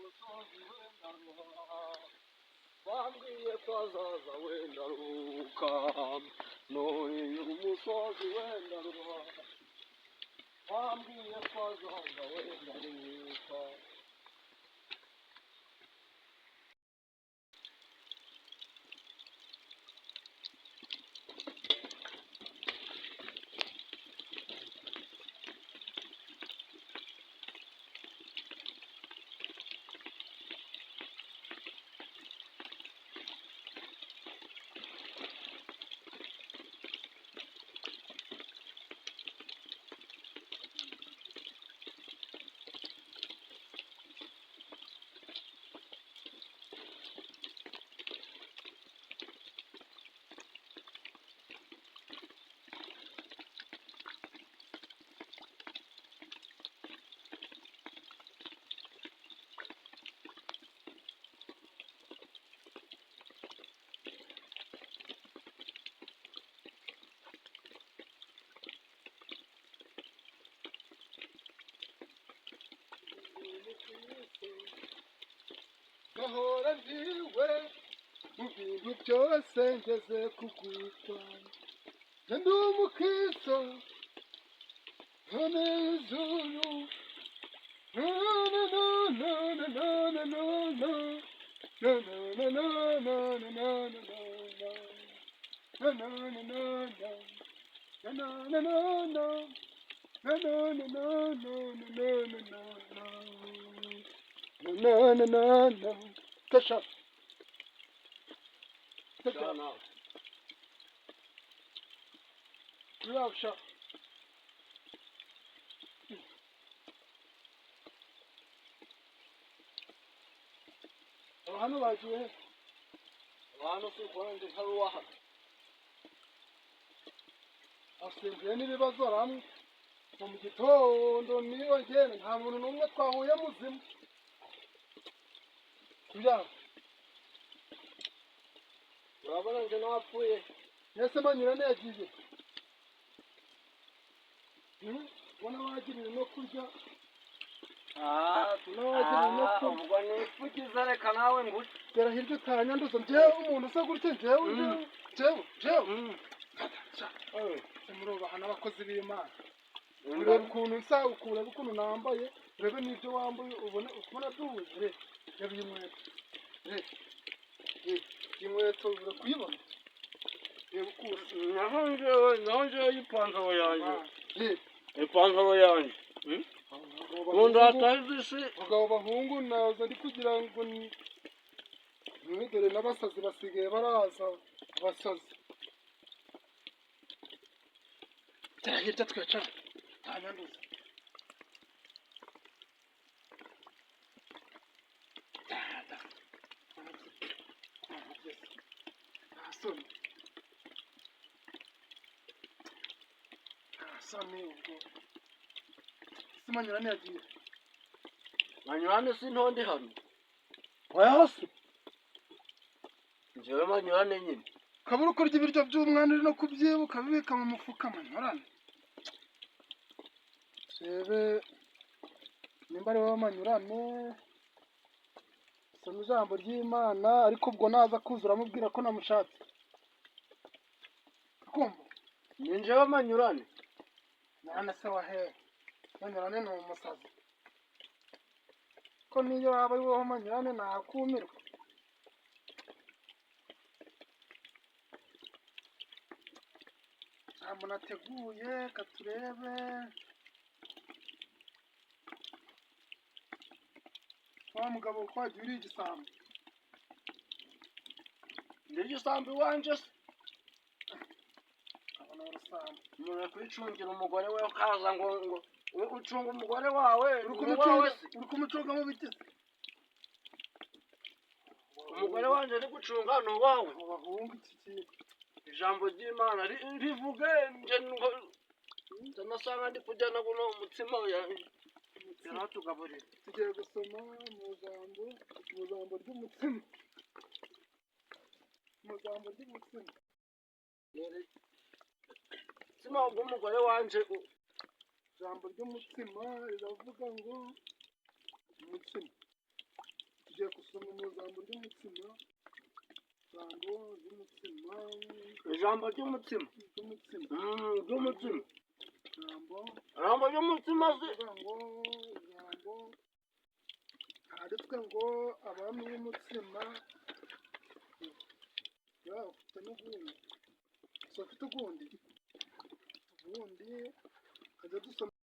umusozi wenda ruha wambwiye ko azaza wenda ruhuka none umusozi wenda ruha wambwiye ko azaza wenda ruhuka gahora ndiwe mu bintu byose ngeze kugwita ndi umukristo none ijuru Kasha. Kasha now. Love shot. Hano bagiye. Hano se kwanje haruwaha. Asembuye n'ibibazo hamwe. Mu gitondo niyo ngene nta muntu n'umwe twahuye muzima. Kuya. Urabona nje napfuye. Yese manyurane yagiye. Ubona wagirira no kurya. ubwo nifugiza reka nawe nguce. Tera hirya utanyanduza njyewe umuntu usa gutya njyewe. Murubaha n'abakozi b'Imana. Ureba ukuntu nsa ureba ukuntu nambaye urebe n'ibyo wambaye ubona duhuze reba iyi nkweto iyi nkweto urakuyibona reba ukuntu naho njyewe ipantaro yanjye ipantaro yanjye ubundi hatazi isi abagabo bahungu naza ndi kugira ngo dore n'abasazi basigaye baraza abasazi tera hirya twicara ntanyanduza Asani ubwo simanyurane yagiye manyurane si ntonde hano oya hose njyewe manyurane nyine kabura ukurya ibiryo by'umwana uri no kubyibuka bibika mu mufuka manyurane sebe nimba ari wowe manyurane soma ijambo ry'Imana ariko ubwo naza kuzura amubwira ko namushatse kumva ni njyewe manyurane nana se wahe manyurane ni umusazi ko niyo waba ari wowe manyurane nakumirwa ntabwo nateguye katurebe wa mugabo kwagiye uri igisambo ndi igisambo iwanje se abona urusambo umuntu kwicungira umugore we ukaza ngo ucunga umugore wawe uri kumucunga mu biti umugore wanje ari gucunga ni uwawe abahungu iki kintu ijambo ry'Imana rivuge nje nasanga ndi kujyana guno umutsima yaratugaburira tugiye gusoma mu jambo ry'umutsima umutsima w'umugore wanje ijambo ry'umutsima riravuga ngo umutsima tugiye gusoma mu ijambo ry'umutsima. Ijambo ry'umutsima. Ry'umutsima. Ijambo ry'umutsima se. Handitswe ngo abami b'umutsima. Ufite n'ubundi. Ufite ubundi. Kajya dusoma.